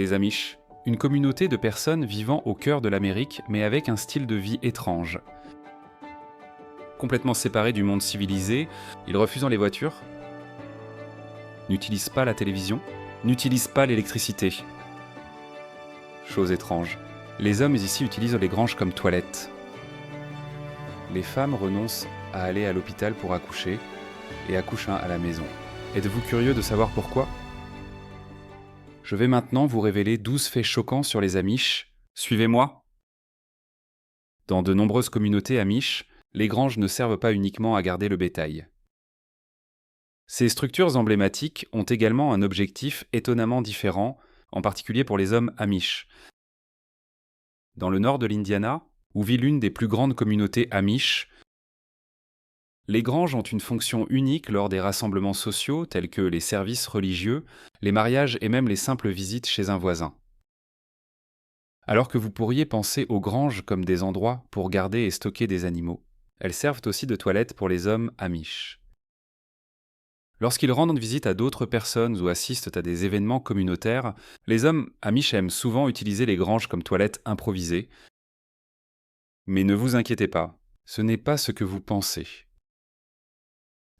Les Amish, une communauté de personnes vivant au cœur de l'Amérique, mais avec un style de vie étrange. Complètement séparés du monde civilisé, ils refusent les voitures, n'utilisent pas la télévision, n'utilisent pas l'électricité. Chose étrange, les hommes ici utilisent les granges comme toilettes. Les femmes renoncent à aller à l'hôpital pour accoucher et accouchent à la maison. Êtes-vous curieux de savoir pourquoi ? Je vais maintenant vous révéler 12 faits choquants sur les Amish. Suivez-moi. Dans de nombreuses communautés Amish, les granges ne servent pas uniquement à garder le bétail. Ces structures emblématiques ont également un objectif étonnamment différent, en particulier pour les hommes Amish. Dans le nord de l'Indiana, où vit l'une des plus grandes communautés Amish, les granges ont une fonction unique lors des rassemblements sociaux tels que les services religieux, les mariages et même les simples visites chez un voisin. Alors que vous pourriez penser aux granges comme des endroits pour garder et stocker des animaux, elles servent aussi de toilettes pour les hommes Amish. Lorsqu'ils rendent visite à d'autres personnes ou assistent à des événements communautaires, les hommes Amish aiment souvent utiliser les granges comme toilettes improvisées. Mais ne vous inquiétez pas, ce n'est pas ce que vous pensez.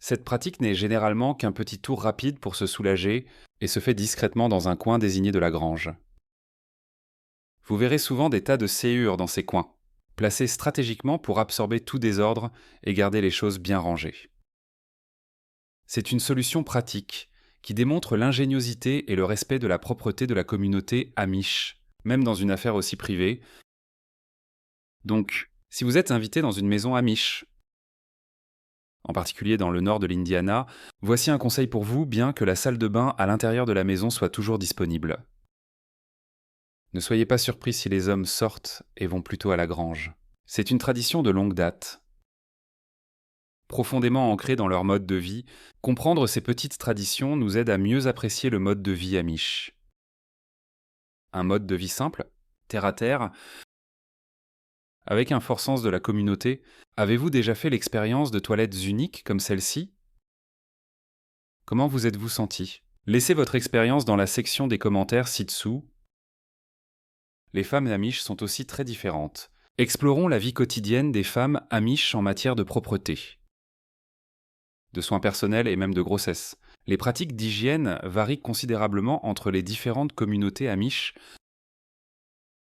Cette pratique n'est généralement qu'un petit tour rapide pour se soulager et se fait discrètement dans un coin désigné de la grange. Vous verrez souvent des tas de séures dans ces coins, placés stratégiquement pour absorber tout désordre et garder les choses bien rangées. C'est une solution pratique qui démontre l'ingéniosité et le respect de la propreté de la communauté Amish, même dans une affaire aussi privée. Donc, si vous êtes invité dans une maison Amish, en particulier dans le nord de l'Indiana, voici un conseil pour vous, bien que la salle de bain à l'intérieur de la maison soit toujours disponible. Ne soyez pas surpris si les hommes sortent et vont plutôt à la grange. C'est une tradition de longue date. Profondément ancrée dans leur mode de vie, comprendre ces petites traditions nous aide à mieux apprécier le mode de vie Amish. Un mode de vie simple, terre à terre, avec un fort sens de la communauté. Avez-vous déjà fait l'expérience de toilettes uniques comme celle-ci ? Comment vous êtes-vous senti ? Laissez votre expérience dans la section des commentaires ci-dessous. Les femmes Amish sont aussi très différentes. Explorons la vie quotidienne des femmes Amish en matière de propreté, de soins personnels et même de grossesse. Les pratiques d'hygiène varient considérablement entre les différentes communautés Amish.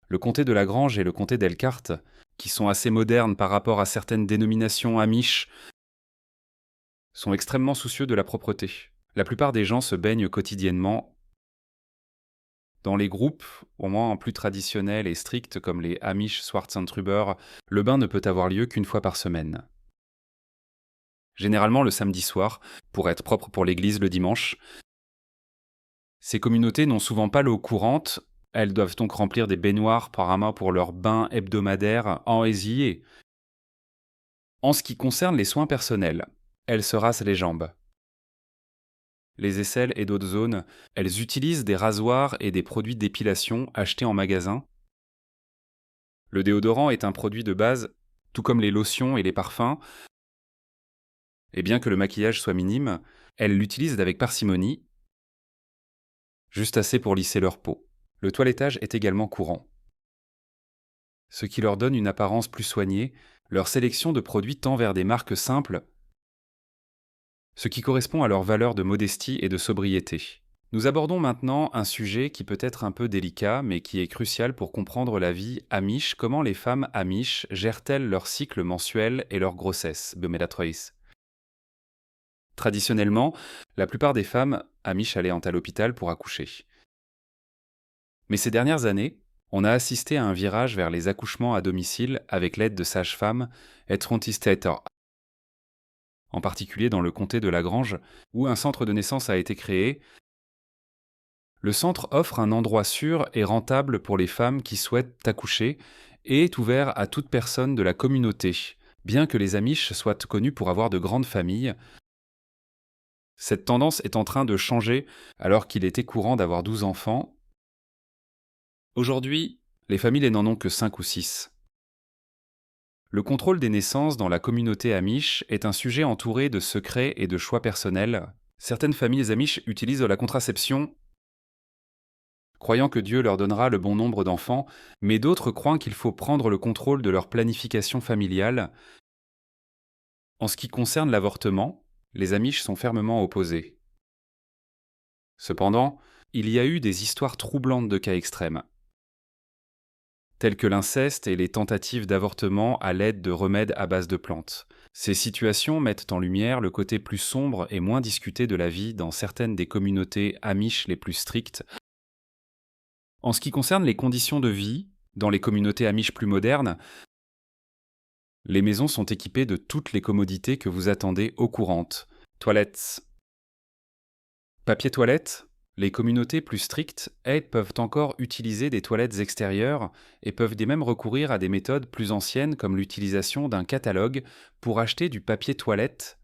Le comté de la Grange et le comté d'Elkhart, qui sont assez modernes par rapport à certaines dénominations Amish, sont extrêmement soucieux de la propreté. La plupart des gens se baignent quotidiennement. Dans les groupes, au moins plus traditionnels et stricts comme les Amish Swartzentruber, le bain ne peut avoir lieu qu'une fois par semaine. Généralement le samedi soir, pour être propre pour l'église le dimanche. Ces communautés n'ont souvent pas l'eau courante. Elles doivent donc remplir des baignoires par un pour leur bain hebdomadaire enésillé. En ce qui concerne les soins personnels, elles se rassent les jambes. Les aisselles et d'autres zones, elles utilisent des rasoirs et des produits d'épilation achetés en magasin. Le déodorant est un produit de base, tout comme les lotions et les parfums. Et bien que le maquillage soit minime, elles l'utilisent avec parcimonie, juste assez pour lisser leur peau. Le toilettage est également courant. Ce qui leur donne une apparence plus soignée, leur sélection de produits tend vers des marques simples, ce qui correspond à leur valeur de modestie et de sobriété. Nous abordons maintenant un sujet qui peut être un peu délicat, mais qui est crucial pour comprendre la vie Amish. Comment les femmes Amish gèrent-elles leur cycle mensuel et leur grossesse, Bemelatreis? Traditionnellement, la plupart des femmes Amish allaient à l'hôpital pour accoucher. Mais ces dernières années, on a assisté à un virage vers les accouchements à domicile avec l'aide de sages-femmes et Trontistator, en particulier dans le comté de la Grange, où un centre de naissance a été créé. Le centre offre un endroit sûr et rentable pour les femmes qui souhaitent accoucher et est ouvert à toute personne de la communauté. Bien que les Amish soient connus pour avoir de grandes familles, cette tendance est en train de changer alors qu'il était courant d'avoir 12 enfants. Aujourd'hui, les familles n'en ont que 5 ou 6. Le contrôle des naissances dans la communauté Amish est un sujet entouré de secrets et de choix personnels. Certaines familles Amish utilisent la contraception croyant que Dieu leur donnera le bon nombre d'enfants, mais d'autres croient qu'il faut prendre le contrôle de leur planification familiale. En ce qui concerne l'avortement, les Amish sont fermement opposés. Cependant, il y a eu des histoires troublantes de cas extrêmes, tels que l'inceste et les tentatives d'avortement à l'aide de remèdes à base de plantes. Ces situations mettent en lumière le côté plus sombre et moins discuté de la vie dans certaines des communautés Amish les plus strictes. En ce qui concerne les conditions de vie, dans les communautés Amish plus modernes, les maisons sont équipées de toutes les commodités que vous attendez eau courante. Toilettes, papier toilette. Les communautés plus strictes, elles, peuvent encore utiliser des toilettes extérieures et peuvent même recourir à des méthodes plus anciennes comme l'utilisation d'un catalogue pour acheter du papier toilette.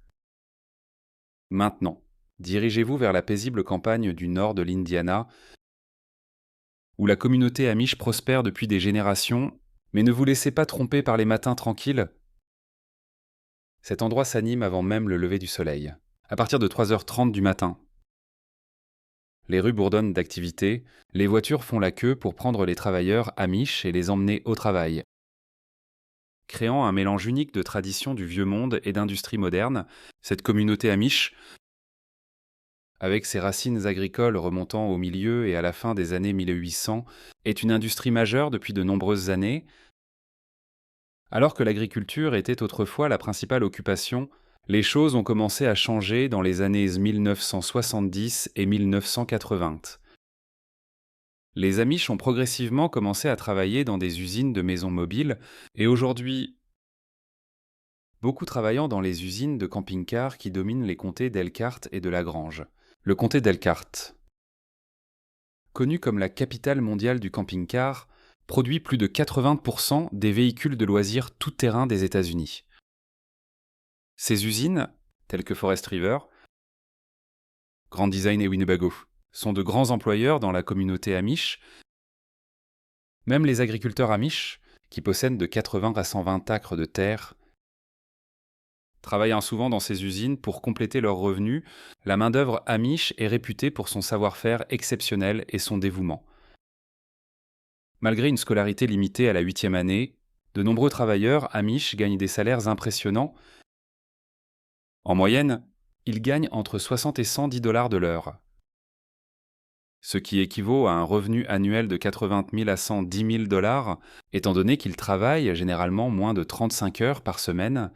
Maintenant, dirigez-vous vers la paisible campagne du nord de l'Indiana, où la communauté Amish prospère depuis des générations, mais ne vous laissez pas tromper par les matins tranquilles. Cet endroit s'anime avant même le lever du soleil, à partir de 3h30 du matin. Les rues bourdonnent d'activité, les voitures font la queue pour prendre les travailleurs Amish et les emmener au travail. Créant un mélange unique de traditions du vieux monde et d'industrie moderne, cette communauté Amish, avec ses racines agricoles remontant au milieu et à la fin des années 1800, est une industrie majeure depuis de nombreuses années. Alors que l'agriculture était autrefois la principale occupation, les choses ont commencé à changer dans les années 1970 et 1980. Les Amish ont progressivement commencé à travailler dans des usines de maisons mobiles et aujourd'hui, beaucoup travaillant dans les usines de camping-cars qui dominent les comtés d'Elkhart et de Lagrange. Le comté d'Elkhart, connu comme la capitale mondiale du camping-car, produit plus de 80% des véhicules de loisirs tout-terrain des États-Unis. Ces usines, telles que Forest River, Grand Design et Winnebago, sont de grands employeurs dans la communauté Amish. Même les agriculteurs Amish, qui possèdent de 80 à 120 acres de terre, travaillant souvent dans ces usines pour compléter leurs revenus. La main-d'œuvre Amish est réputée pour son savoir-faire exceptionnel et son dévouement. Malgré une scolarité limitée à la 8e année, de nombreux travailleurs Amish gagnent des salaires impressionnants. En moyenne, ils gagnent entre 60 et 110 $ de l'heure, ce qui équivaut à un revenu annuel de 80 000 à 110 000 $, étant donné qu'ils travaillent généralement moins de 35 heures par semaine.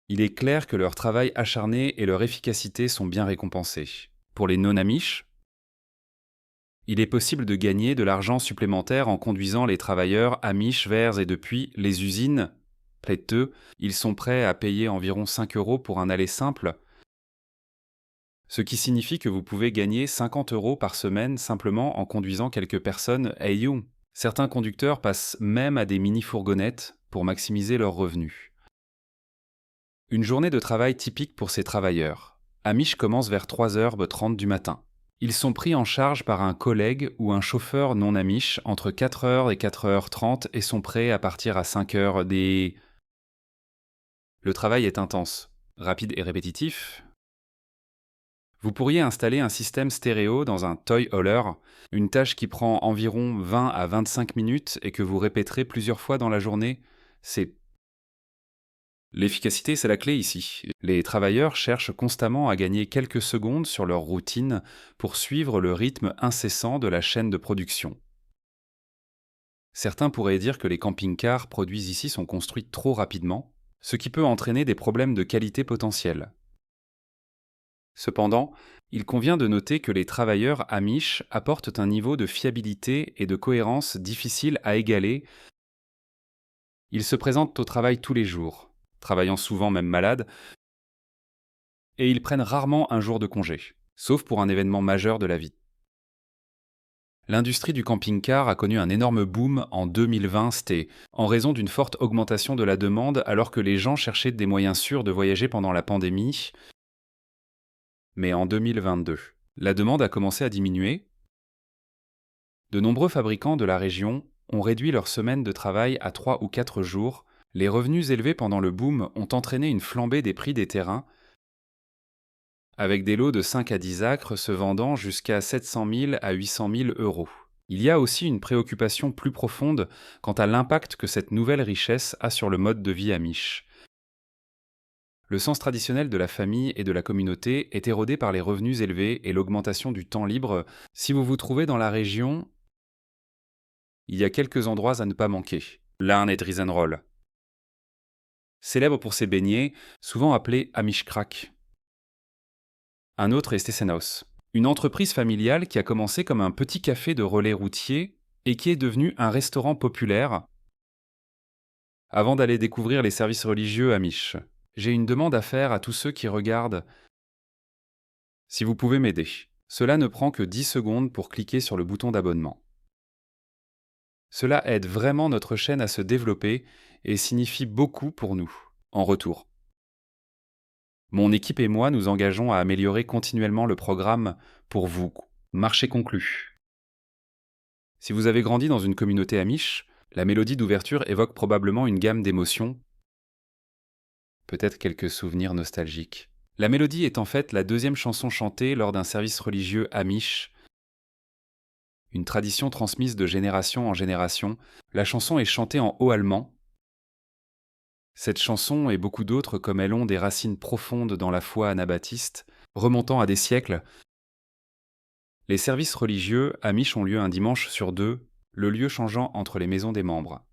Il est clair que leur travail acharné et leur efficacité sont bien récompensés. Pour les non-Amish, il est possible de gagner de l'argent supplémentaire en conduisant les travailleurs Amish vers et depuis les usines. Plaiteux, ils sont prêts à payer environ 5 € pour un aller simple, ce qui signifie que vous pouvez gagner 50 € par semaine simplement en conduisant quelques personnes Aiyou. Certains conducteurs passent même à des mini-fourgonnettes pour maximiser leurs revenus. Une journée de travail typique pour ces travailleurs. Amish commence vers 3h30 du matin. Ils sont pris en charge par un collègue ou un chauffeur non Amish entre 4h et 4h30 et sont prêts à partir à 5h. Le travail est intense, rapide et répétitif. Vous pourriez installer un système stéréo dans un toy hauler, une tâche qui prend environ 20 à 25 minutes et que vous répéterez plusieurs fois dans la journée. L'efficacité, c'est la clé ici. Les travailleurs cherchent constamment à gagner quelques secondes sur leur routine pour suivre le rythme incessant de la chaîne de production. Certains pourraient dire que les camping-cars produits ici sont construits trop rapidement, ce qui peut entraîner des problèmes de qualité potentiels. Cependant, il convient de noter que les travailleurs Amish apportent un niveau de fiabilité et de cohérence difficile à égaler. Ils se présentent au travail tous les jours, travaillant souvent même malades, et ils prennent rarement un jour de congé, sauf pour un événement majeur de la vie. L'industrie du camping-car a connu un énorme boom en 2020, c'était en raison d'une forte augmentation de la demande alors que les gens cherchaient des moyens sûrs de voyager pendant la pandémie. Mais en 2022, la demande a commencé à diminuer. De nombreux fabricants de la région ont réduit leur semaine de travail à 3 ou 4 jours. Les revenus élevés pendant le boom ont entraîné une flambée des prix des terrains. avec des lots de 5 à 10 acres se vendant jusqu'à 700 000 à 800 000 euros. Il y a aussi une préoccupation plus profonde quant à l'impact que cette nouvelle richesse a sur le mode de vie amish. Le sens traditionnel de la famille et de la communauté est érodé par les revenus élevés et l'augmentation du temps libre. Si vous vous trouvez dans la région, il y a quelques endroits à ne pas manquer. L'un est Drisenroll, célèbre pour ses beignets, souvent appelés Amish Crack. Un autre est Stessenhaus, une entreprise familiale qui a commencé comme un petit café de relais routier et qui est devenu un restaurant populaire avant d'aller découvrir les services religieux Amish. J'ai une demande à faire à tous ceux qui regardent. Si vous pouvez m'aider, cela ne prend que 10 secondes pour cliquer sur le bouton d'abonnement. Cela aide vraiment notre chaîne à se développer et signifie beaucoup pour nous, en retour. Mon équipe et moi nous engageons à améliorer continuellement le programme pour vous. Marché conclu. Si vous avez grandi dans une communauté amish, la mélodie d'ouverture évoque probablement une gamme d'émotions, peut-être quelques souvenirs nostalgiques. La mélodie est en fait la deuxième chanson chantée lors d'un service religieux amish, une tradition transmise de génération en génération. La chanson est chantée en haut allemand. Cette chanson et beaucoup d'autres comme elles ont des racines profondes dans la foi anabaptiste, remontant à des siècles. Les services religieux amish ont lieu un dimanche sur deux, le lieu changeant entre les maisons des membres.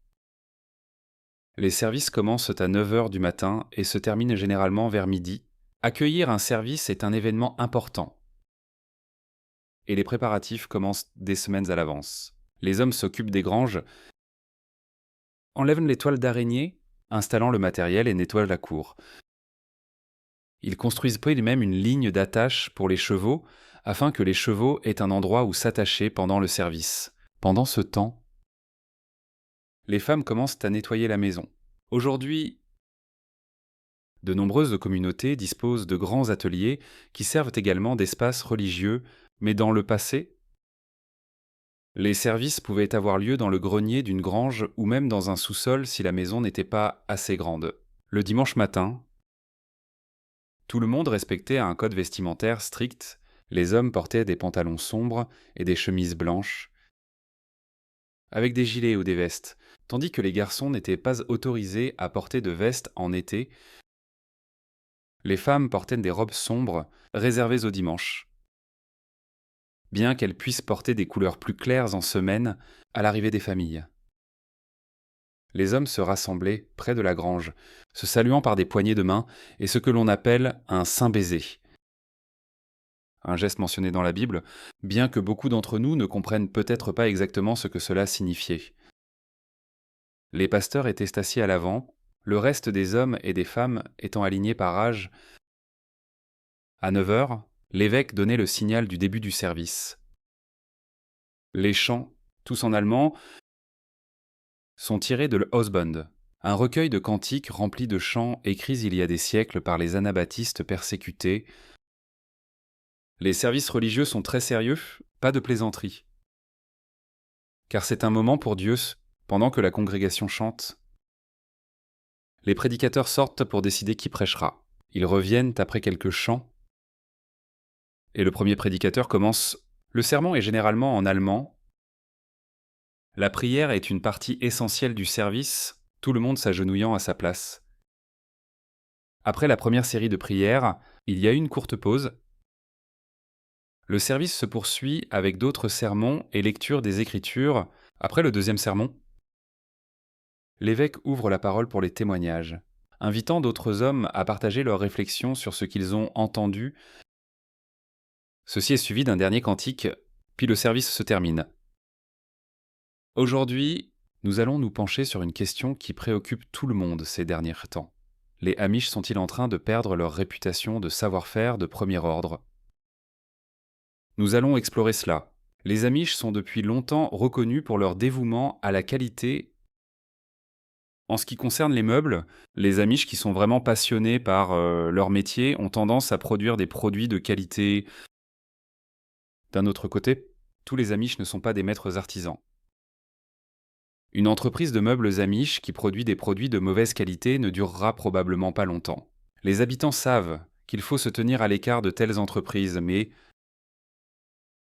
Les services commencent à 9h du matin et se terminent généralement vers midi. Accueillir un service est un événement important. Et les préparatifs commencent des semaines à l'avance. Les hommes s'occupent des granges, enlèvent les toiles d'araignée, installant le matériel et nettoient la cour. Ils construisent peu même une ligne d'attache pour les chevaux, afin que les chevaux aient un endroit où s'attacher pendant le service. Pendant ce temps, les femmes commencent à nettoyer la maison. Aujourd'hui, de nombreuses communautés disposent de grands ateliers qui servent également d'espaces religieux, mais dans le passé, les services pouvaient avoir lieu dans le grenier d'une grange ou même dans un sous-sol si la maison n'était pas assez grande. Le dimanche matin, tout le monde respectait un code vestimentaire strict. Les hommes portaient des pantalons sombres et des chemises blanches, avec des gilets ou des vestes, tandis que les garçons n'étaient pas autorisés à porter de vestes en été. Les femmes portaient des robes sombres, réservées au dimanche, bien qu'elles puissent porter des couleurs plus claires en semaine à l'arrivée des familles. Les hommes se rassemblaient près de la grange, se saluant par des poignées de main et ce que l'on appelle un saint baiser. Un geste mentionné dans la Bible, bien que beaucoup d'entre nous ne comprennent peut-être pas exactement ce que cela signifiait. Les pasteurs étaient assis à l'avant, le reste des hommes et des femmes étant alignés par âge. À 9h, l'évêque donnait le signal du début du service. Les chants, tous en allemand, sont tirés de l'Hausbund, un recueil de cantiques remplis de chants écrits il y a des siècles par les anabaptistes persécutés. Les services religieux sont très sérieux, pas de plaisanterie. Car c'est un moment pour Dieu, pendant que la congrégation chante. Les prédicateurs sortent pour décider qui prêchera. Ils reviennent après quelques chants. Et le premier prédicateur commence. Le sermon est généralement en allemand. La prière est une partie essentielle du service, tout le monde s'agenouillant à sa place. Après la première série de prières, il y a une courte pause. Le service se poursuit avec d'autres sermons et lecture des Écritures. Après le deuxième sermon, l'évêque ouvre la parole pour les témoignages, invitant d'autres hommes à partager leurs réflexions sur ce qu'ils ont entendu. Ceci est suivi d'un dernier cantique, puis le service se termine. Aujourd'hui, nous allons nous pencher sur une question qui préoccupe tout le monde ces derniers temps. Les Amish sont-ils en train de perdre leur réputation de savoir-faire de premier ordre ? Nous allons explorer cela. Les Amish sont depuis longtemps reconnus pour leur dévouement à la qualité. En ce qui concerne les meubles, les Amish qui sont vraiment passionnés par leur métier ont tendance à produire des produits de qualité. D'un autre côté, tous les Amish ne sont pas des maîtres artisans. Une entreprise de meubles Amish qui produit des produits de mauvaise qualité ne durera probablement pas longtemps. Les habitants savent qu'il faut se tenir à l'écart de telles entreprises,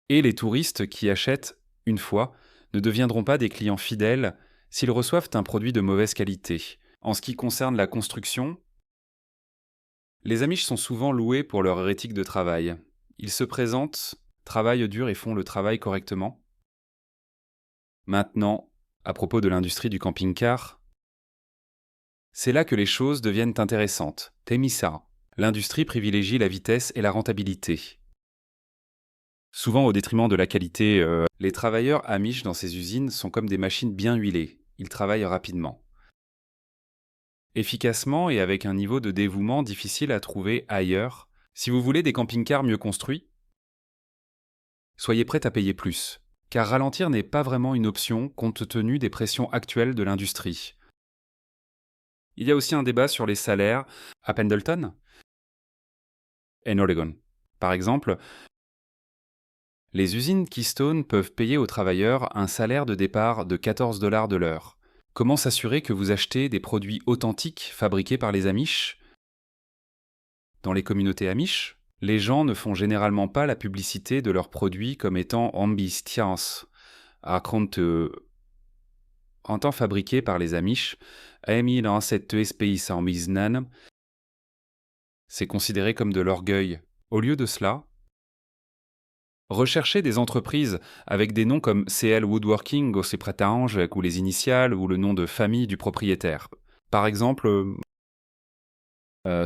et les touristes qui achètent une fois ne deviendront pas des clients fidèles s'ils reçoivent un produit de mauvaise qualité. En ce qui concerne la construction, les Amish sont souvent loués pour leur éthique de travail. Ils se présentent, travaillent dur et font le travail correctement. Maintenant, à propos de l'industrie du camping-car, c'est là que les choses deviennent intéressantes. Temissa. L'industrie privilégie la vitesse et la rentabilité. Souvent au détriment de la qualité, les travailleurs Amish dans ces usines sont comme des machines bien huilées. Ils travaillent rapidement, efficacement et avec un niveau de dévouement difficile à trouver ailleurs. Si vous voulez des camping-cars mieux construits, soyez prêt à payer plus, car ralentir n'est pas vraiment une option compte tenu des pressions actuelles de l'industrie. Il y a aussi un débat sur les salaires à Pendleton, en Oregon. Par exemple, les usines Keystone peuvent payer aux travailleurs un salaire de départ de 14 $ de l'heure. Comment s'assurer que vous achetez des produits authentiques fabriqués par les Amish ? Dans les communautés Amish, les gens ne font généralement pas la publicité de leurs produits comme étant ambistians. En temps fabriqués par les Amish, c'est considéré comme de l'orgueil. Au lieu de cela, recherchez des entreprises avec des noms comme CL Woodworking ou Prétange ou les initiales ou le nom de famille du propriétaire. Par exemple,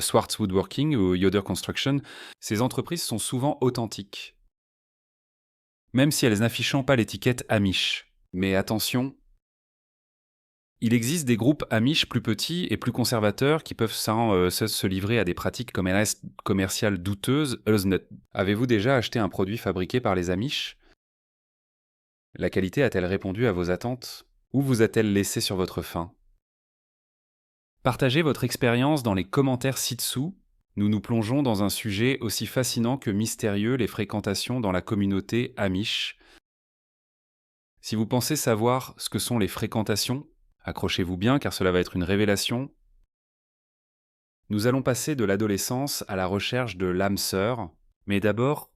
Swartz Woodworking ou Yoder Construction, ces entreprises sont souvent authentiques, même si elles n'affichent pas l'étiquette Amish. Mais attention, il existe des groupes Amish plus petits et plus conservateurs qui peuvent se livrer à des pratiques commerciales douteuses. Avez-vous déjà acheté un produit fabriqué par les Amish ? La qualité a-t-elle répondu à vos attentes ? Ou vous a-t-elle laissé sur votre faim ? Partagez votre expérience dans les commentaires ci-dessous. Nous plongeons dans un sujet aussi fascinant que mystérieux, les fréquentations dans la communauté Amish. Si vous pensez savoir ce que sont les fréquentations, accrochez-vous bien car cela va être une révélation. Nous allons passer de l'adolescence à la recherche de l'âme sœur, mais d'abord,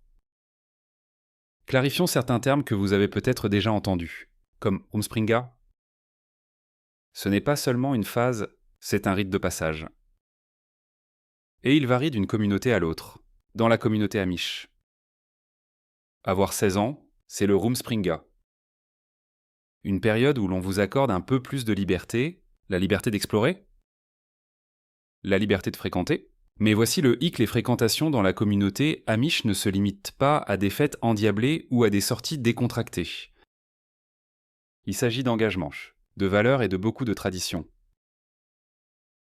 clarifions certains termes que vous avez peut-être déjà entendus, comme Rumspringa. Ce n'est pas seulement une phase, c'est un rite de passage. Et il varie d'une communauté à l'autre. Dans la communauté Amish, avoir 16 ans, c'est le Rumspringa. Une période où l'on vous accorde un peu plus de liberté, la liberté d'explorer, la liberté de fréquenter. Mais voici le hic, les fréquentations dans la communauté Amish ne se limitent pas à des fêtes endiablées ou à des sorties décontractées. Il s'agit d'engagement, de valeurs et de beaucoup de traditions.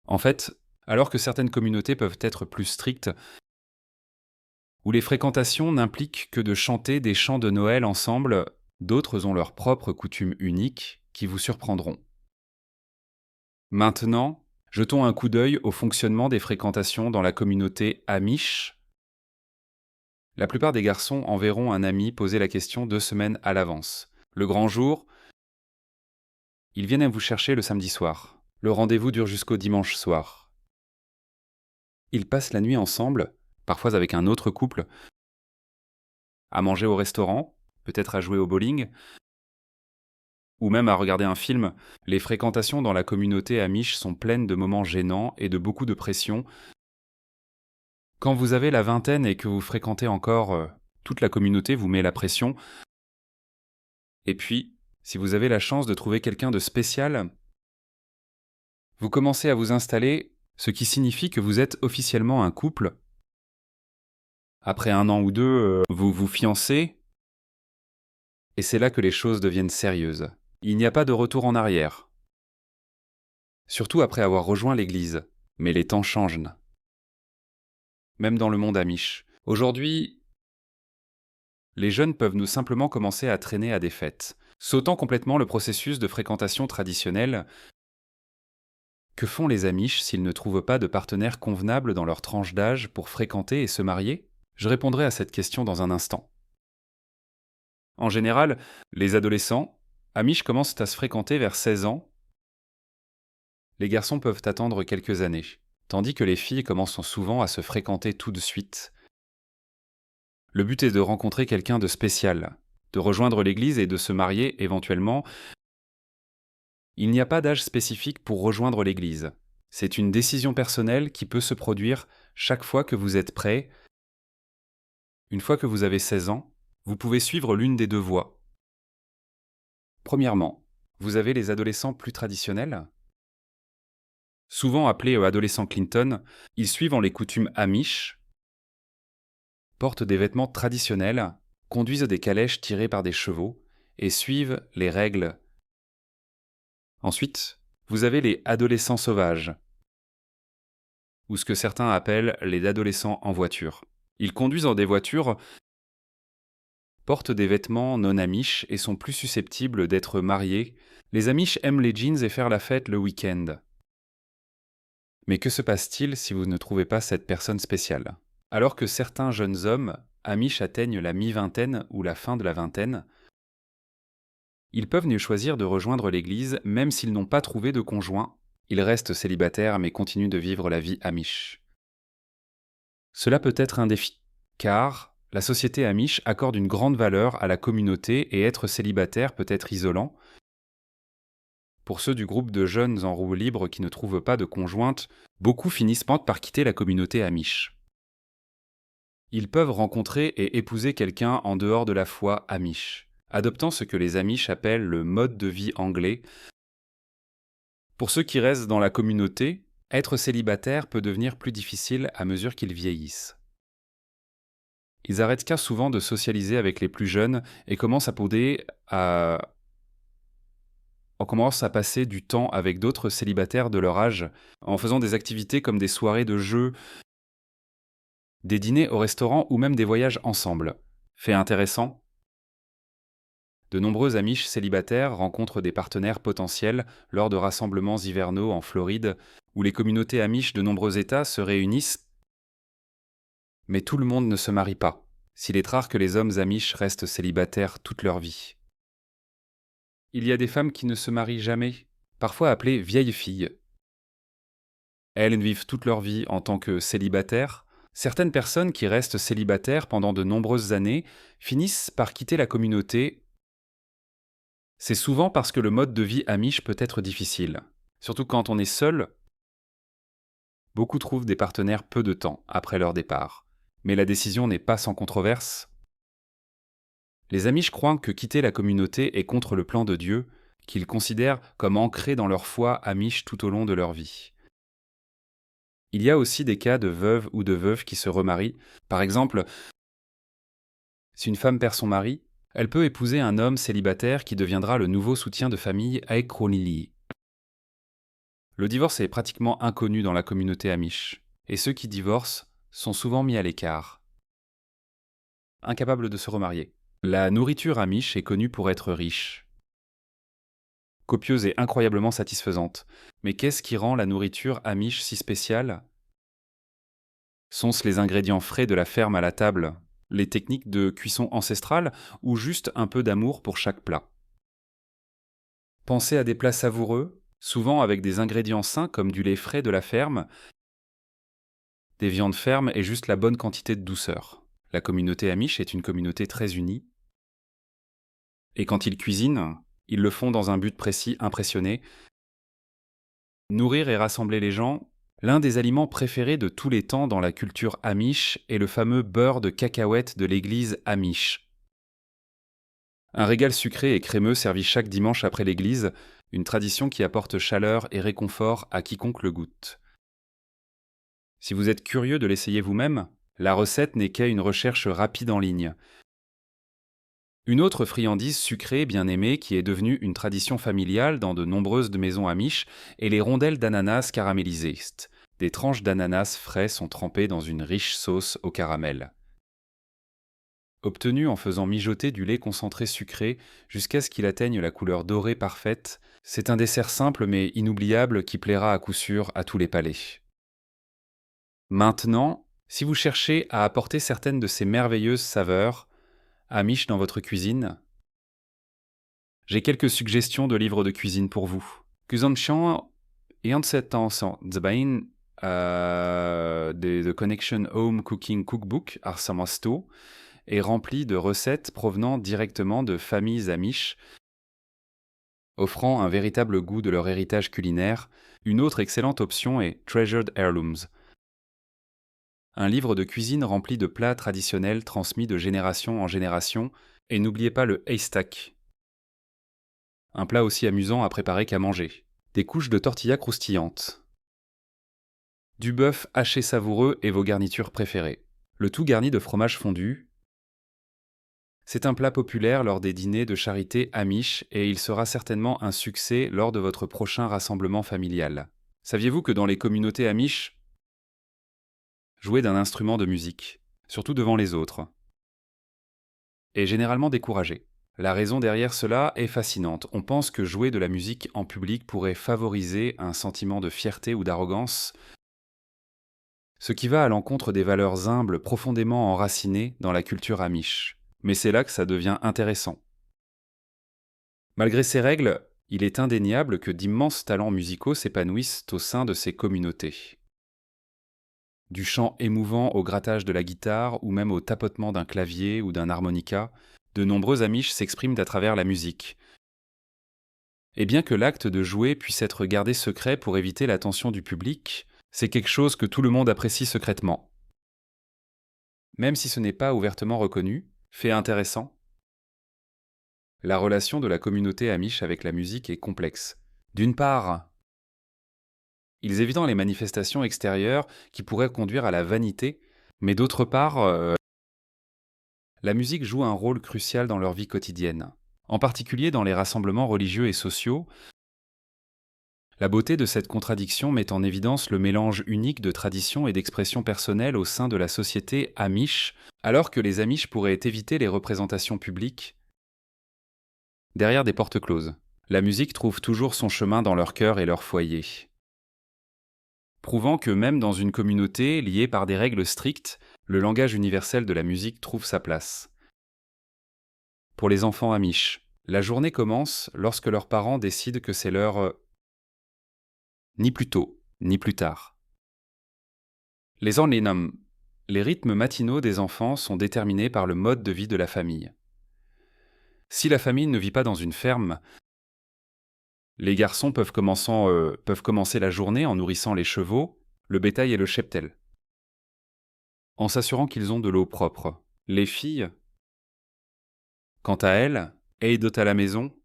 En fait, alors que certaines communautés peuvent être plus strictes, où les fréquentations n'impliquent que de chanter des chants de Noël ensemble, d'autres ont leurs propres coutumes uniques qui vous surprendront. Maintenant, jetons un coup d'œil au fonctionnement des fréquentations dans la communauté Amish. La plupart des garçons enverront un ami poser la question 2 semaines à l'avance. Le grand jour, ils viennent à vous chercher le samedi soir. Le rendez-vous dure jusqu'au dimanche soir. Ils passent la nuit ensemble, parfois avec un autre couple, à manger au restaurant, peut-être à jouer au bowling, ou même à regarder un film. Les fréquentations dans la communauté Amish sont pleines de moments gênants et de beaucoup de pression. Quand vous avez la vingtaine et que vous fréquentez encore, toute la communauté vous met la pression. Et puis, si vous avez la chance de trouver quelqu'un de spécial, vous commencez à vous installer, ce qui signifie que vous êtes officiellement un couple. Après 1 an ou 2, vous vous fiancez, et c'est là que les choses deviennent sérieuses. Il n'y a pas de retour en arrière. Surtout après avoir rejoint l'église. Mais les temps changent. Même dans le monde Amish. Aujourd'hui, les jeunes peuvent nous simplement commencer à traîner à des fêtes, sautant complètement le processus de fréquentation traditionnelle. Que font les Amish s'ils ne trouvent pas de partenaire convenable dans leur tranche d'âge pour fréquenter et se marier ? Je répondrai à cette question dans un instant. En général, les adolescents Amish commencent à se fréquenter vers 16 ans. Les garçons peuvent attendre quelques années. tandis que les filles commencent souvent à se fréquenter tout de suite. Le but est de rencontrer quelqu'un de spécial, de rejoindre l'église et de se marier éventuellement. Il n'y a pas d'âge spécifique pour rejoindre l'église. C'est une décision personnelle qui peut se produire chaque fois que vous êtes prêt. Une fois que vous avez 16 ans, vous pouvez suivre l'une des deux voies. Premièrement, vous avez les adolescents plus traditionnels. Souvent appelés adolescents Clinton, ils suivent les coutumes Amish, portent des vêtements traditionnels, conduisent des calèches tirées par des chevaux et suivent les règles. Ensuite, vous avez les adolescents sauvages, ou ce que certains appellent les adolescents en voiture. Ils conduisent des voitures, portent des vêtements non amish et sont plus susceptibles d'être mariés. Les amish aiment les jeans et faire la fête le week-end. Mais que se passe-t-il si vous ne trouvez pas cette personne spéciale? Alors que certains jeunes hommes amish atteignent la mi-vingtaine ou la fin de la vingtaine, ils peuvent choisir de rejoindre l'église même s'ils n'ont pas trouvé de conjoint. Ils restent célibataires mais continuent de vivre la vie amish. Cela peut être un défi, car la société amish accorde une grande valeur à la communauté et être célibataire peut être isolant. Pour ceux du groupe de jeunes en roue libre qui ne trouvent pas de conjointe, beaucoup finissent par quitter la communauté amish. Ils peuvent rencontrer et épouser quelqu'un en dehors de la foi amish, adoptant ce que les amish appellent le mode de vie anglais. Pour ceux qui restent dans la communauté, être célibataire peut devenir plus difficile à mesure qu'ils vieillissent. Ils arrêtent souvent de socialiser avec les plus jeunes et commencent à passer du temps avec d'autres célibataires de leur âge, en faisant des activités comme des soirées de jeux, des dîners au restaurant ou même des voyages ensemble. Fait intéressant, de nombreux amish célibataires rencontrent des partenaires potentiels lors de rassemblements hivernaux en Floride, où les communautés amish de nombreux États se réunissent. Mais tout le monde ne se marie pas, s'il est rare que les hommes amish restent célibataires toute leur vie. Il y a des femmes qui ne se marient jamais, parfois appelées vieilles filles. Elles vivent toute leur vie en tant que célibataires. Certaines personnes qui restent célibataires pendant de nombreuses années finissent par quitter la communauté. C'est souvent parce que le mode de vie amish peut être difficile. Surtout quand on est seul, beaucoup trouvent des partenaires peu de temps après leur départ. Mais la décision n'est pas sans controverse. Les amish croient que quitter la communauté est contre le plan de Dieu, qu'ils considèrent comme ancré dans leur foi amish tout au long de leur vie. Il y a aussi des cas de veuves ou de veufs qui se remarient. Par exemple, si une femme perd son mari, elle peut épouser un homme célibataire qui deviendra le nouveau soutien de famille Aikronili. Le divorce est pratiquement inconnu dans la communauté amish, et ceux qui divorcent sont souvent mis à l'écart. Incapables de se remarier. La nourriture amish est connue pour être riche, copieuse et incroyablement satisfaisante. Mais qu'est-ce qui rend la nourriture amish si spéciale? Sont-ce les ingrédients frais de la ferme à la table, les techniques de cuisson ancestrale ou juste un peu d'amour pour chaque plat? Pensez à des plats savoureux, souvent avec des ingrédients sains comme du lait frais de la ferme, des viandes fermes et juste la bonne quantité de douceur. La communauté amish est une communauté très unie. Et quand ils cuisinent, ils le font dans un but précis, impressionner. Nourrir et rassembler les gens, l'un des aliments préférés de tous les temps dans la culture amish est le fameux beurre de cacahuète de l'église amish. Un régal sucré et crémeux servi chaque dimanche après l'église, une tradition qui apporte chaleur et réconfort à quiconque le goûte. Si vous êtes curieux de l'essayer vous-même, la recette n'est qu'une recherche rapide en ligne. Une autre friandise sucrée bien aimée qui est devenue une tradition familiale dans de nombreuses maisons amish est les rondelles d'ananas caramélisées. Des tranches d'ananas frais sont trempées dans une riche sauce au caramel. Obtenu en faisant mijoter du lait concentré sucré jusqu'à ce qu'il atteigne la couleur dorée parfaite, c'est un dessert simple mais inoubliable qui plaira à coup sûr à tous les palais. Maintenant, si vous cherchez à apporter certaines de ces merveilleuses saveurs amish dans votre cuisine, j'ai quelques suggestions de livres de cuisine pour vous. Kuzonchian et Ansetan Zabain The Connection Home Cooking Cookbook, Arsamasto, est rempli de recettes provenant directement de familles amish, offrant un véritable goût de leur héritage culinaire. Une autre excellente option est Treasured Heirlooms, un livre de cuisine rempli de plats traditionnels transmis de génération en génération. Et n'oubliez pas le haystack, un plat aussi amusant à préparer qu'à manger. Des couches de tortillas croustillantes, du bœuf haché savoureux et vos garnitures préférées. Le tout garni de fromage fondu. C'est un plat populaire lors des dîners de charité amish et il sera certainement un succès lors de votre prochain rassemblement familial. Saviez-vous que dans les communautés amish, jouer d'un instrument de musique, surtout devant les autres, est généralement découragé? La raison derrière cela est fascinante. On pense que jouer de la musique en public pourrait favoriser un sentiment de fierté ou d'arrogance, ce qui va à l'encontre des valeurs humbles profondément enracinées dans la culture amish. Mais c'est là que ça devient intéressant. Malgré ces règles, il est indéniable que d'immenses talents musicaux s'épanouissent au sein de ces communautés. Du chant émouvant au grattage de la guitare ou même au tapotement d'un clavier ou d'un harmonica, de nombreux amish s'expriment à travers la musique. Et bien que l'acte de jouer puisse être gardé secret pour éviter l'attention du public, c'est quelque chose que tout le monde apprécie secrètement. Même si ce n'est pas ouvertement reconnu, fait intéressant, la relation de la communauté amish avec la musique est complexe. D'une part, ils évitent les manifestations extérieures qui pourraient conduire à la vanité, mais d'autre part, la musique joue un rôle crucial dans leur vie quotidienne, en particulier dans les rassemblements religieux et sociaux. La beauté de cette contradiction met en évidence le mélange unique de traditions et d'expressions personnelles au sein de la société amish, alors que les amish pourraient éviter les représentations publiques derrière des portes closes. La musique trouve toujours son chemin dans leur cœur et leur foyer, prouvant que même dans une communauté liée par des règles strictes, le langage universel de la musique trouve sa place. Pour les enfants amish, la journée commence lorsque leurs parents décident que c'est l'heure ni plus tôt, ni plus tard. Les Orlinam, les rythmes matinaux des enfants sont déterminés par le mode de vie de la famille. Si la famille ne vit pas dans une ferme, les garçons peuvent commencer la journée en nourrissant les chevaux, le bétail et le cheptel, en s'assurant qu'ils ont de l'eau propre. Les filles, quant à elles, aident à la maison.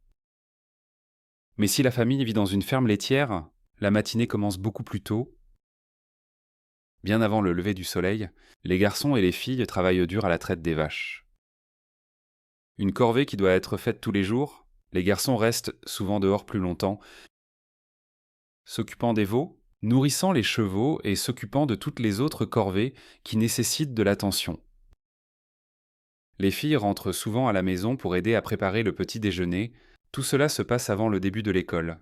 Mais si la famille vit dans une ferme laitière, la matinée commence beaucoup plus tôt. Bien avant le lever du soleil, les garçons et les filles travaillent dur à la traite des vaches. Une corvée qui doit être faite tous les jours, les garçons restent souvent dehors plus longtemps, s'occupant des veaux, nourrissant les chevaux et s'occupant de toutes les autres corvées qui nécessitent de l'attention. Les filles rentrent souvent à la maison pour aider à préparer le petit déjeuner. Tout cela se passe avant le début de l'école.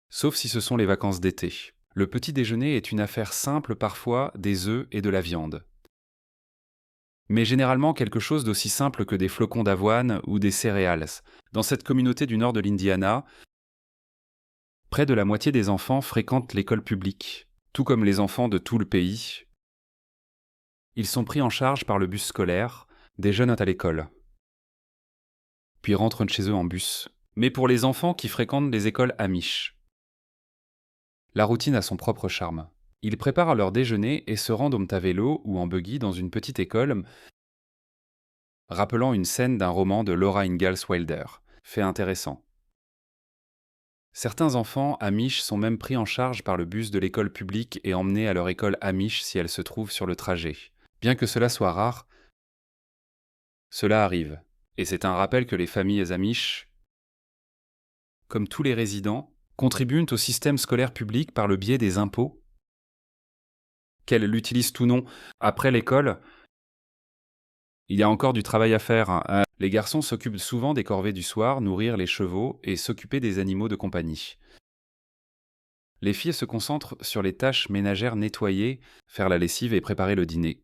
Sauf si ce sont les vacances d'été. Le petit déjeuner est une affaire simple parfois, des œufs et de la viande. Mais généralement quelque chose d'aussi simple que des flocons d'avoine ou des céréales. Dans cette communauté du nord de l'Indiana, près de la moitié des enfants fréquentent l'école publique, tout comme les enfants de tout le pays. Ils sont pris en charge par le bus scolaire, déjeunent à l'école, puis rentrent chez eux en bus. Mais pour les enfants qui fréquentent les écoles amish, la routine a son propre charme. Ils préparent leur déjeuner et se rendent à vélo ou en buggy dans une petite école, rappelant une scène d'un roman de Laura Ingalls Wilder. Fait intéressant. Certains enfants amish sont même pris en charge par le bus de l'école publique et emmenés à leur école amish si elle se trouve sur le trajet. Bien que cela soit rare, cela arrive. Et c'est un rappel que les familles amish, comme tous les résidents, contribuent au système scolaire public par le biais des impôts. Qu'elles l'utilisent ou non après l'école, il y a encore du travail à faire. Les garçons s'occupent souvent des corvées du soir, nourrir les chevaux et s'occuper des animaux de compagnie. Les filles se concentrent sur les tâches ménagères, nettoyer, faire la lessive et préparer le dîner.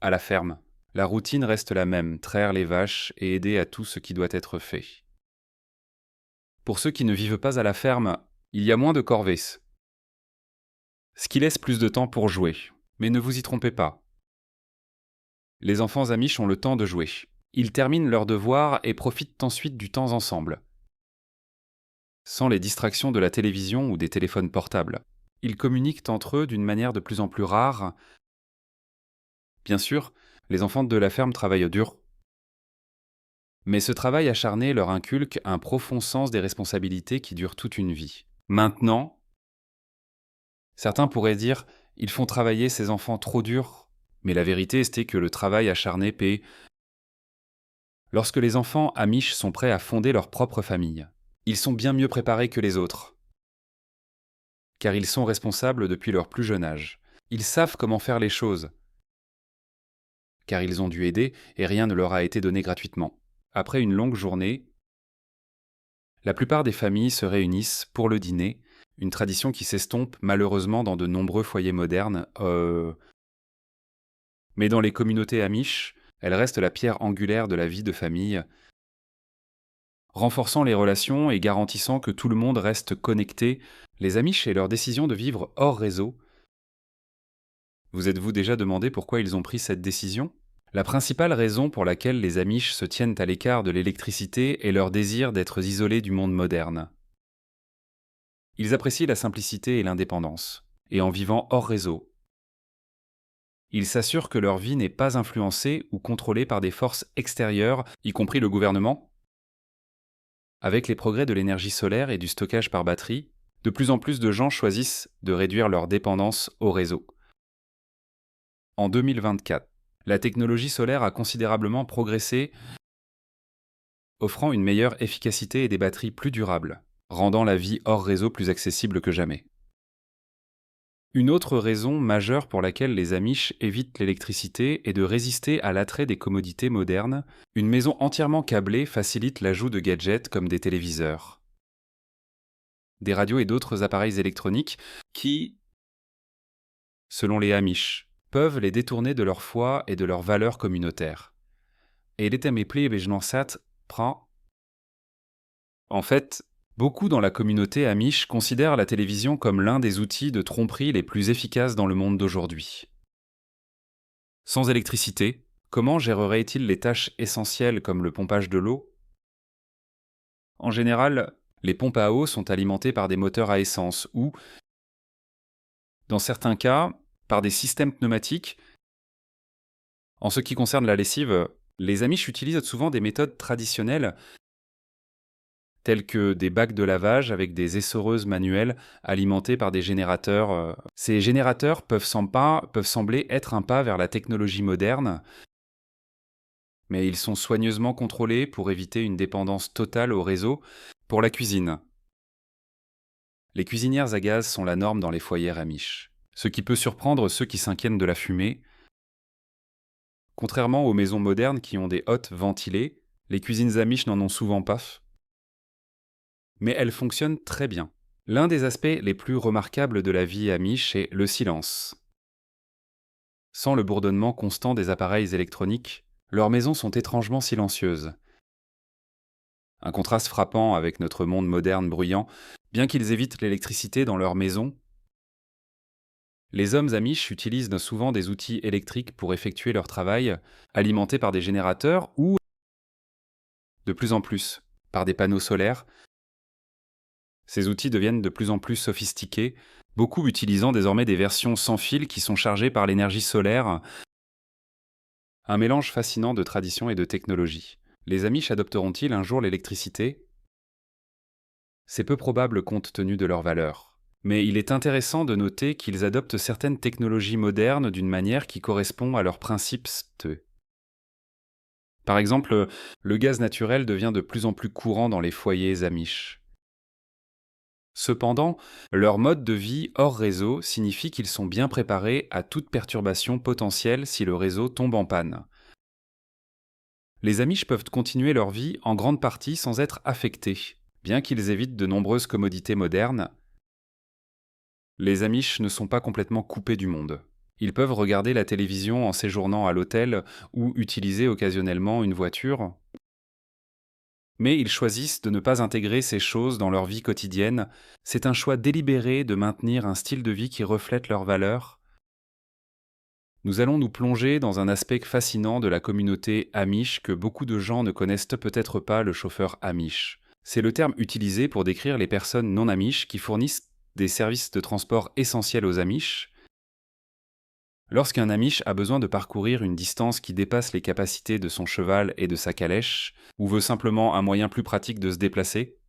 À la ferme, la routine reste la même, traire les vaches et aider à tout ce qui doit être fait. Pour ceux qui ne vivent pas à la ferme, il y a moins de corvées. ce qui laisse plus de temps pour jouer. Mais ne vous y trompez pas. Les enfants amish ont le temps de jouer. Ils terminent leurs devoirs et profitent ensuite du temps ensemble, sans les distractions de la télévision ou des téléphones portables. Ils communiquent entre eux d'une manière de plus en plus rare. Bien sûr, les enfants de la ferme travaillent dur, mais ce travail acharné leur inculque un profond sens des responsabilités qui durent toute une vie. Maintenant, certains pourraient dire « ils font travailler ces enfants trop dur », mais la vérité est que le travail acharné paie. Lorsque les enfants amish sont prêts à fonder leur propre famille, ils sont bien mieux préparés que les autres, car ils sont responsables depuis leur plus jeune âge. Ils savent comment faire les choses, car ils ont dû aider et rien ne leur a été donné gratuitement. Après une longue journée, la plupart des familles se réunissent pour le dîner, une tradition qui s'estompe malheureusement dans de nombreux foyers modernes. Mais dans les communautés amish, elle reste la pierre angulaire de la vie de famille, renforçant les relations et garantissant que tout le monde reste connecté. Les amish et leur décision de vivre hors réseau. Vous êtes-vous déjà demandé pourquoi ils ont pris cette décision ? La principale raison pour laquelle les amish se tiennent à l'écart de l'électricité est leur désir d'être isolés du monde moderne. Ils apprécient la simplicité et l'indépendance, et en vivant hors réseau, ils s'assurent que leur vie n'est pas influencée ou contrôlée par des forces extérieures, y compris le gouvernement. Avec les progrès de l'énergie solaire et du stockage par batterie, de plus en plus de gens choisissent de réduire leur dépendance au réseau. En 2024, la technologie solaire a considérablement progressé, offrant une meilleure efficacité et des batteries plus durables, rendant la vie hors réseau plus accessible que jamais. Une autre raison majeure pour laquelle les amish évitent l'électricité est de résister à l'attrait des commodités modernes. Une maison entièrement câblée facilite l'ajout de gadgets comme des téléviseurs, des radios et d'autres appareils électroniques qui, selon les amish, peuvent les détourner de leur foi et de leurs valeurs communautaires. Et l'état méplé bejnansat prend. En fait, beaucoup dans la communauté amish considèrent la télévision comme l'un des outils de tromperie les plus efficaces dans le monde d'aujourd'hui. Sans électricité, comment géreraient-ils les tâches essentielles comme le pompage de l'eau ? En général, les pompes à eau sont alimentées par des moteurs à essence ou, dans certains cas, par des systèmes pneumatiques. En ce qui concerne la lessive, les amish utilisent souvent des méthodes traditionnelles tels que des bacs de lavage avec des essoreuses manuelles alimentées par des générateurs. Ces générateurs peuvent sembler être un pas vers la technologie moderne, mais ils sont soigneusement contrôlés pour éviter une dépendance totale au réseau. Pour la cuisine, les cuisinières à gaz sont la norme dans les foyers amish, ce qui peut surprendre ceux qui s'inquiètent de la fumée. Contrairement aux maisons modernes qui ont des hottes ventilées, les cuisines amish n'en ont souvent pas. Mais elles fonctionnent très bien. L'un des aspects les plus remarquables de la vie amish est le silence. Sans le bourdonnement constant des appareils électroniques, leurs maisons sont étrangement silencieuses. Un contraste frappant avec notre monde moderne bruyant, bien qu'ils évitent l'électricité dans leurs maisons. Les hommes amish utilisent souvent des outils électriques pour effectuer leur travail, alimentés par des générateurs ou, de plus en plus, par des panneaux solaires. Ces outils deviennent de plus en plus sophistiqués, beaucoup utilisant désormais des versions sans fil qui sont chargées par l'énergie solaire. Un mélange fascinant de tradition et de technologie. Les amish adopteront-ils un jour l'électricité ? C'est peu probable compte tenu de leurs valeurs. Mais il est intéressant de noter qu'ils adoptent certaines technologies modernes d'une manière qui correspond à leurs principes. Par exemple, le gaz naturel devient de plus en plus courant dans les foyers amish. Cependant, leur mode de vie hors réseau signifie qu'ils sont bien préparés à toute perturbation potentielle si le réseau tombe en panne. Les amish peuvent continuer leur vie en grande partie sans être affectés, bien qu'ils évitent de nombreuses commodités modernes. Les amish ne sont pas complètement coupés du monde. Ils peuvent regarder la télévision en séjournant à l'hôtel ou utiliser occasionnellement une voiture. Mais ils choisissent de ne pas intégrer ces choses dans leur vie quotidienne. C'est un choix délibéré de maintenir un style de vie qui reflète leurs valeurs. Nous allons nous plonger dans un aspect fascinant de la communauté Amish que beaucoup de gens ne connaissent peut-être pas, le chauffeur Amish. C'est le terme utilisé pour décrire les personnes non Amish qui fournissent des services de transport essentiels aux Amish. Lorsqu'un Amish a besoin de parcourir une distance qui dépasse les capacités de son cheval et de sa calèche, ou veut simplement un moyen plus pratique de se déplacer,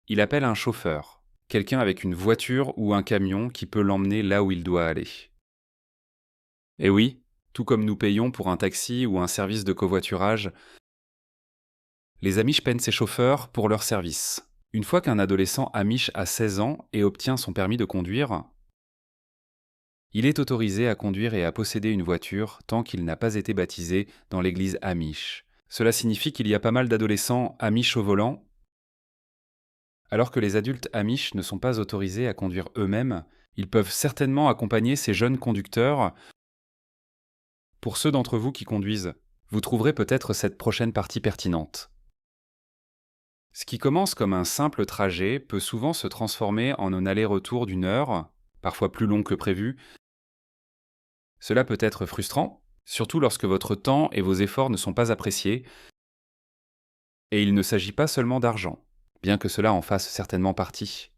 il appelle un chauffeur, quelqu'un avec une voiture ou un camion qui peut l'emmener là où il doit aller. Et oui, tout comme nous payons pour un taxi ou un service de covoiturage, les Amish payent ces chauffeurs pour leur service. Une fois qu'un adolescent Amish a 16 ans et obtient son permis de conduire, il est autorisé à conduire et à posséder une voiture tant qu'il n'a pas été baptisé dans l'église Amish. Cela signifie qu'il y a pas mal d'adolescents Amish au volant, alors que les adultes Amish ne sont pas autorisés à conduire eux-mêmes. Ils peuvent certainement accompagner ces jeunes conducteurs. Pour ceux d'entre vous qui conduisent, vous trouverez peut-être cette prochaine partie pertinente. Ce qui commence comme un simple trajet peut souvent se transformer en un aller-retour d'1 heure, parfois plus long que prévu. Cela peut être frustrant, surtout lorsque votre temps et vos efforts ne sont pas appréciés. Et il ne s'agit pas seulement d'argent, bien que cela en fasse certainement partie.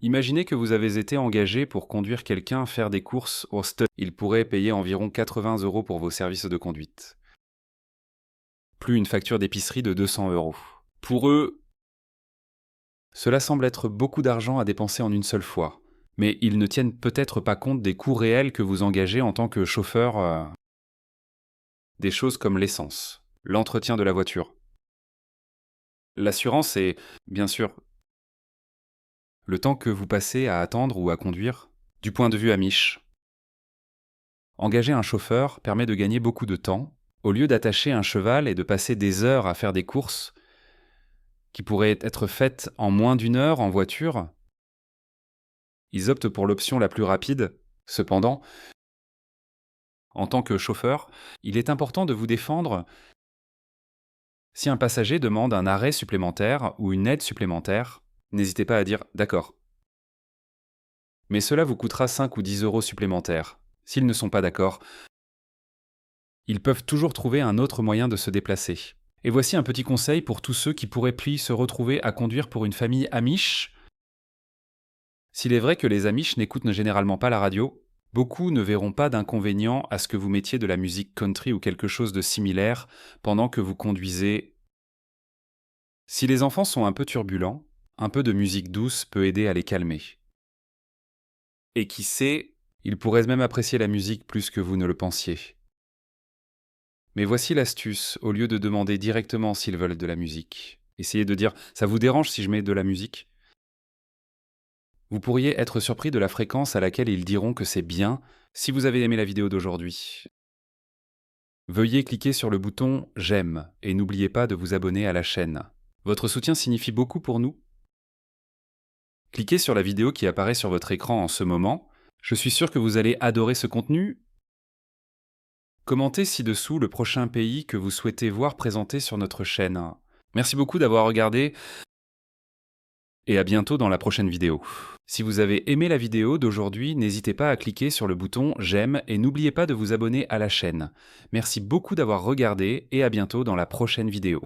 Imaginez que vous avez été engagé pour conduire quelqu'un faire des courses au stade. Il pourrait payer environ 80 € pour vos services de conduite. Plus une facture d'épicerie de 200 €. Pour eux, cela semble être beaucoup d'argent à dépenser en une seule fois. Mais ils ne tiennent peut-être pas compte des coûts réels que vous engagez en tant que chauffeur. Des choses comme l'essence, l'entretien de la voiture, l'assurance et, bien sûr, le temps que vous passez à attendre ou à conduire. Du point de vue Amish, engager un chauffeur permet de gagner beaucoup de temps. Au lieu d'attacher un cheval et de passer des heures à faire des courses qui pourraient être faites en moins d'1 heure en voiture, ils optent pour l'option la plus rapide. Cependant, en tant que chauffeur, il est important de vous défendre si un passager demande un arrêt supplémentaire ou une aide supplémentaire. N'hésitez pas à dire « d'accord ». Mais cela vous coûtera 5 ou 10 € supplémentaires. S'ils ne sont pas d'accord, ils peuvent toujours trouver un autre moyen de se déplacer. Et voici un petit conseil pour tous ceux qui pourraient se retrouver à conduire pour une famille Amish. S'il est vrai que les Amish n'écoutent généralement pas la radio, beaucoup ne verront pas d'inconvénient à ce que vous mettiez de la musique country ou quelque chose de similaire pendant que vous conduisez. Si les enfants sont un peu turbulents, un peu de musique douce peut aider à les calmer. Et qui sait, ils pourraient même apprécier la musique plus que vous ne le pensiez. Mais voici l'astuce, au lieu de demander directement s'ils veulent de la musique, essayez de dire « ça vous dérange si je mets de la musique ?» Vous pourriez être surpris de la fréquence à laquelle ils diront que c'est bien. Si vous avez aimé la vidéo d'aujourd'hui, veuillez cliquer sur le bouton « J'aime » et n'oubliez pas de vous abonner à la chaîne. Votre soutien signifie beaucoup pour nous. Cliquez sur la vidéo qui apparaît sur votre écran en ce moment. Je suis sûr que vous allez adorer ce contenu. Commentez ci-dessous le prochain pays que vous souhaitez voir présenté sur notre chaîne. Merci beaucoup d'avoir regardé et à bientôt dans la prochaine vidéo. Si vous avez aimé la vidéo d'aujourd'hui, n'hésitez pas à cliquer sur le bouton « J'aime » et n'oubliez pas de vous abonner à la chaîne. Merci beaucoup d'avoir regardé et à bientôt dans la prochaine vidéo.